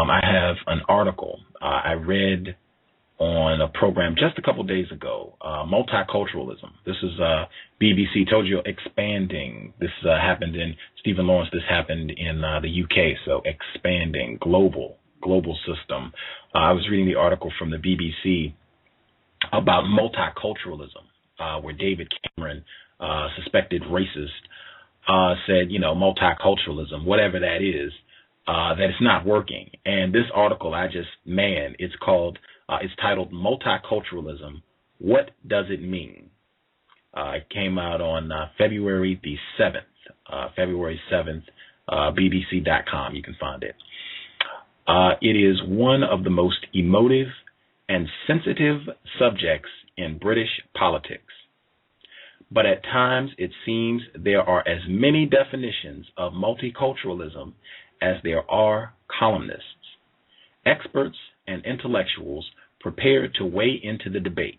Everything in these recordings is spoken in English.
I have an article I read on a program just a couple days ago, Multiculturalism. This is BBC, told you, expanding. This happened in Stephen Lawrence. This happened in the UK, so expanding, global system. I was reading the article from the BBC about multiculturalism, where David Cameron, suspected racist, said, multiculturalism, whatever that is, that it's not working. And this article, it's titled Multiculturalism, What Does It Mean? It came out on February the 7th, BBC.com. You can find it. It is one of the most emotive and sensitive subjects in British politics. But at times it seems there are as many definitions of multiculturalism as there are columnists, experts, and intellectuals prepared to weigh into the debate.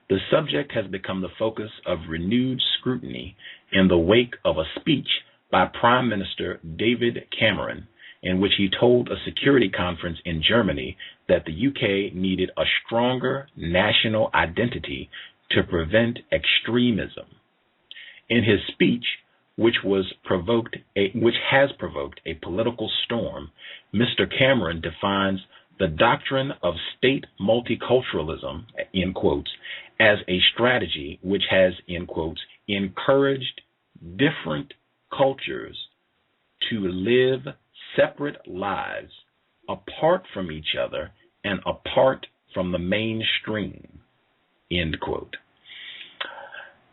The subject has become the focus of renewed scrutiny in the wake of a speech by Prime Minister David Cameron, in which he told a security conference in Germany that the UK needed a stronger national identity to prevent extremism. In his speech, which has provoked a political storm, Mr. Cameron defines the doctrine of state multiculturalism, in quotes, as a strategy which has, in quotes, encouraged different cultures to live separate lives apart from each other and apart from the mainstream, end quote.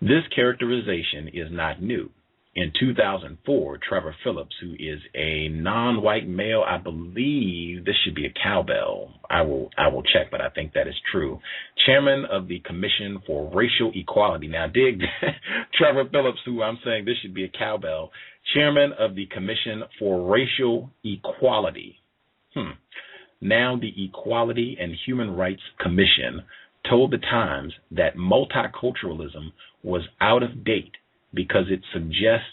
This characterization is not new. In 2004, Trevor Phillips, who is a non-white male, I believe this should be a cowbell. I will check, but I think that is true. Chairman of the Commission for Racial Equality. Now, dig Trevor Phillips, who I'm saying this should be a cowbell. Chairman of the Commission for Racial Equality. Now, the Equality and Human Rights Commission told the Times that multiculturalism was out of date because it suggests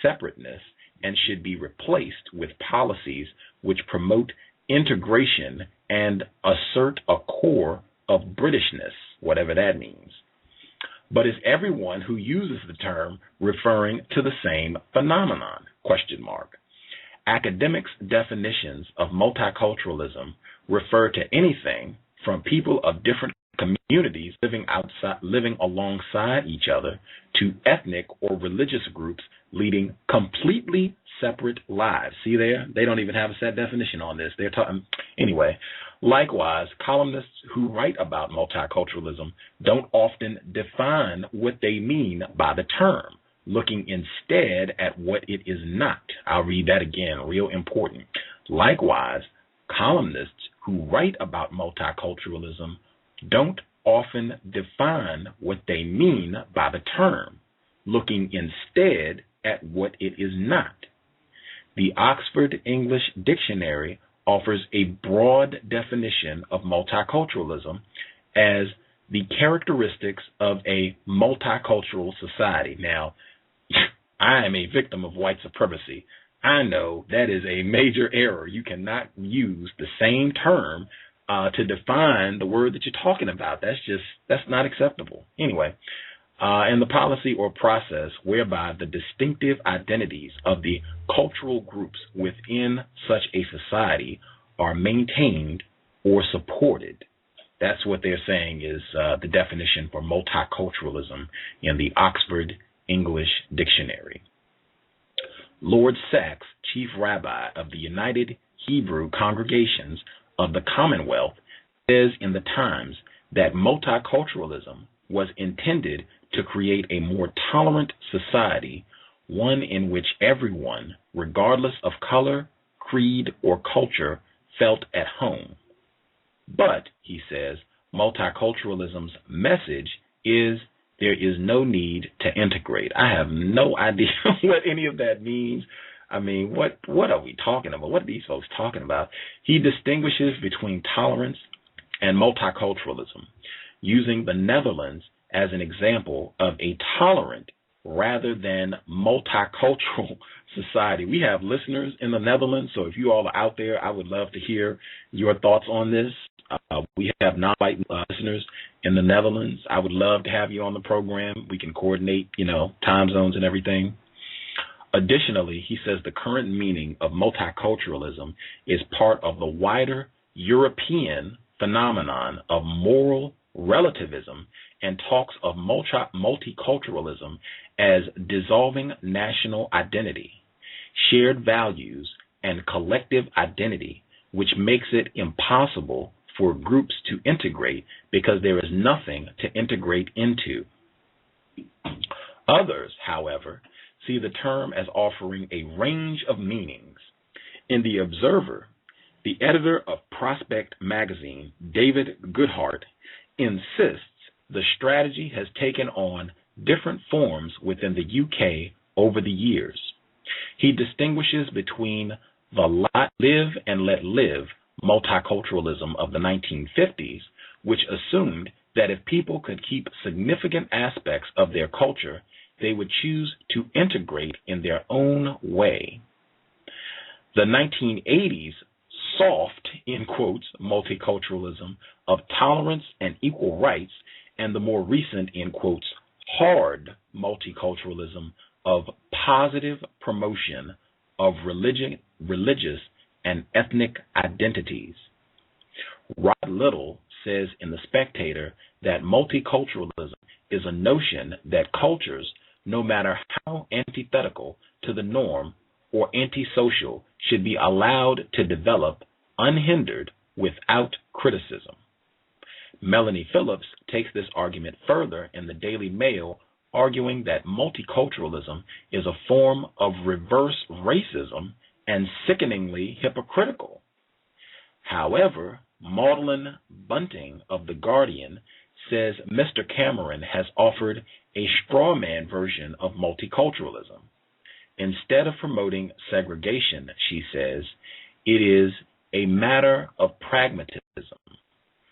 separateness and should be replaced with policies which promote integration and assert a core of Britishness, whatever that means. But is everyone who uses the term referring to the same phenomenon? ? Academics' definitions of multiculturalism refer to anything from people of different communities living alongside each other to ethnic or religious groups leading completely separate lives. See there? They don't even have a set definition on this. They're talking anyway. Likewise, columnists who write about multiculturalism don't often define what they mean by the term, looking instead at what it is not. I'll read that again, real important. Likewise, columnists who write about multiculturalism don't often define what they mean by the term, looking instead at what it is not. The Oxford English Dictionary offers a broad definition of multiculturalism as the characteristics of a multicultural society. Now, I am a victim of white supremacy. I know that is a major error. You cannot use the same term to define the word that you're talking about. That's not acceptable. Anyway, and the policy or process whereby the distinctive identities of the cultural groups within such a society are maintained or supported. That's what they're saying is the definition for multiculturalism in the Oxford English Dictionary. Lord Sachs, chief rabbi of the United Hebrew Congregations of the Commonwealth, says in the Times that multiculturalism was intended to create a more tolerant society, one in which everyone, regardless of color, creed, or culture, felt at home. But, he says, multiculturalism's message is there is no need to integrate. I have no idea what any of that means. I mean, what are we talking about? What are these folks talking about? He distinguishes between tolerance and multiculturalism, using the Netherlands as an example of a tolerant rather than multicultural society. We have listeners in the Netherlands, so if you all are out there, I would love to hear your thoughts on this. We have non-white listeners in the Netherlands. I would love to have you on the program. We can coordinate, time zones and everything. Additionally, he says the current meaning of multiculturalism is part of the wider European phenomenon of moral relativism and talks of multiculturalism as dissolving national identity, shared values, and collective identity, which makes it impossible for groups to integrate because there is nothing to integrate into. Others, however, see the term as offering a range of meanings. In The Observer, the editor of Prospect magazine, David Goodhart, insists the strategy has taken on different forms within the UK over the years. He distinguishes between the live and let live multiculturalism of the 1950s, which assumed that if people could keep significant aspects of their culture, they would choose to integrate in their own way. The 1980s soft, in quotes, multiculturalism of tolerance and equal rights, and the more recent, in quotes, hard multiculturalism of positive promotion of religious and ethnic identities. Rod Little says in The Spectator that multiculturalism is a notion that cultures, no matter how antithetical to the norm or antisocial, should be allowed to develop unhindered without criticism. Melanie Phillips takes this argument further in the Daily Mail, arguing that multiculturalism is a form of reverse racism and sickeningly hypocritical. However, Maudlin Bunting of The Guardian says Mr. Cameron has offered a straw man version of multiculturalism. Instead of promoting segregation, she says, it is a matter of pragmatism,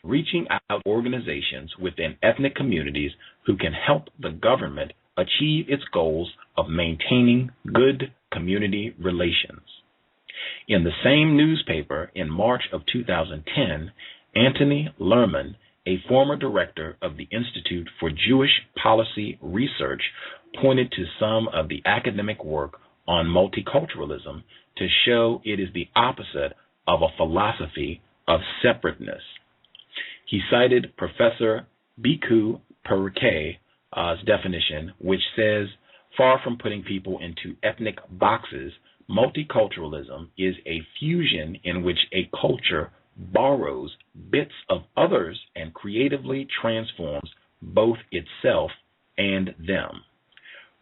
reaching out organizations within ethnic communities who can help the government achieve its goals of maintaining good community relations. In the same newspaper, in March of 2010, Anthony Lerman, a former director of the Institute for Jewish Policy Research, pointed to some of the academic work on multiculturalism to show it is the opposite of a philosophy of separateness. He cited Professor Bhikkhu Parik's definition, which says, far from putting people into ethnic boxes, multiculturalism is a fusion in which a culture borrows bits of others and creatively transforms both itself and them.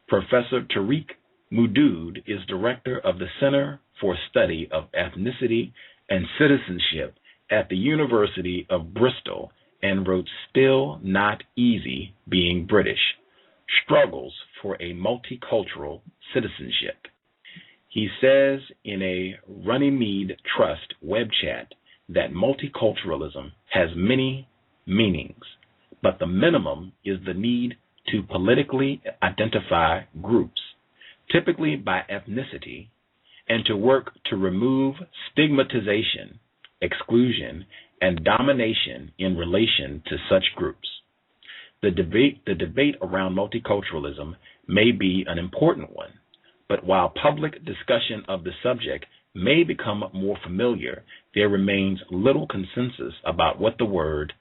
Professor Tariq Mudud is director of the Center for Study of Ethnicity and Citizenship at the University of Bristol and wrote Still Not Easy Being British, Struggles for a Multicultural Citizenship. He says in a Runnymede Trust web chat that multiculturalism has many meanings, but the minimum is the need to politically identify groups, typically by ethnicity, and to work to remove stigmatization, exclusion, and domination in relation to such groups. The debate around multiculturalism may be an important one, but while public discussion of the subject may become more familiar, there remains little consensus about what the word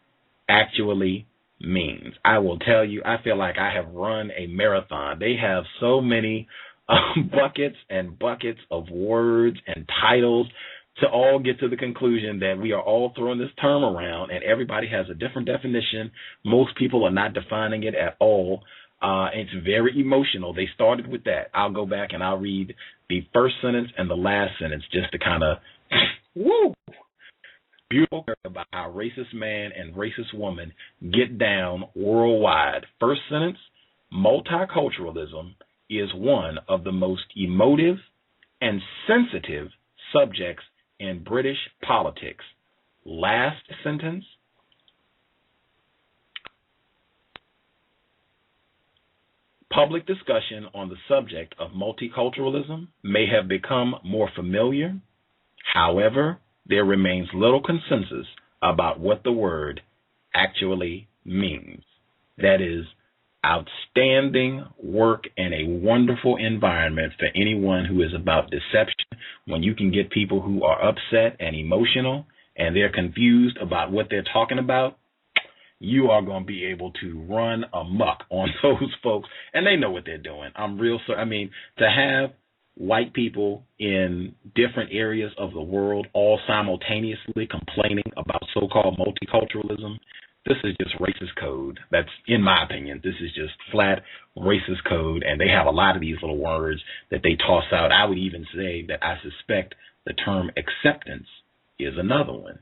actually means. I will tell you, I feel like I have run a marathon. They have so many buckets and buckets of words and titles to all get to the conclusion that we are all throwing this term around and everybody has a different definition. Most people are not defining it at all. It's very emotional. They started with that. I'll go back and I'll read the first sentence and the last sentence just to kind of, woo, beautiful about how racist man and racist woman get down worldwide. First sentence, multiculturalism is one of the most emotive and sensitive subjects in British politics. Last sentence, Public discussion on the subject of multiculturalism may have become more familiar. However, there remains little consensus about what the word actually means. That is, outstanding work and a wonderful environment for anyone who is about deception. When you can get people who are upset and emotional and they're confused about what they're talking about, you are going to be able to run amok on those folks, and they know what they're doing. To have white people in different areas of the world all simultaneously complaining about so-called multiculturalism, this is just racist code. That's, in my opinion, this is just flat racist code, and they have a lot of these little words that they toss out. I would even say that I suspect the term acceptance is another one.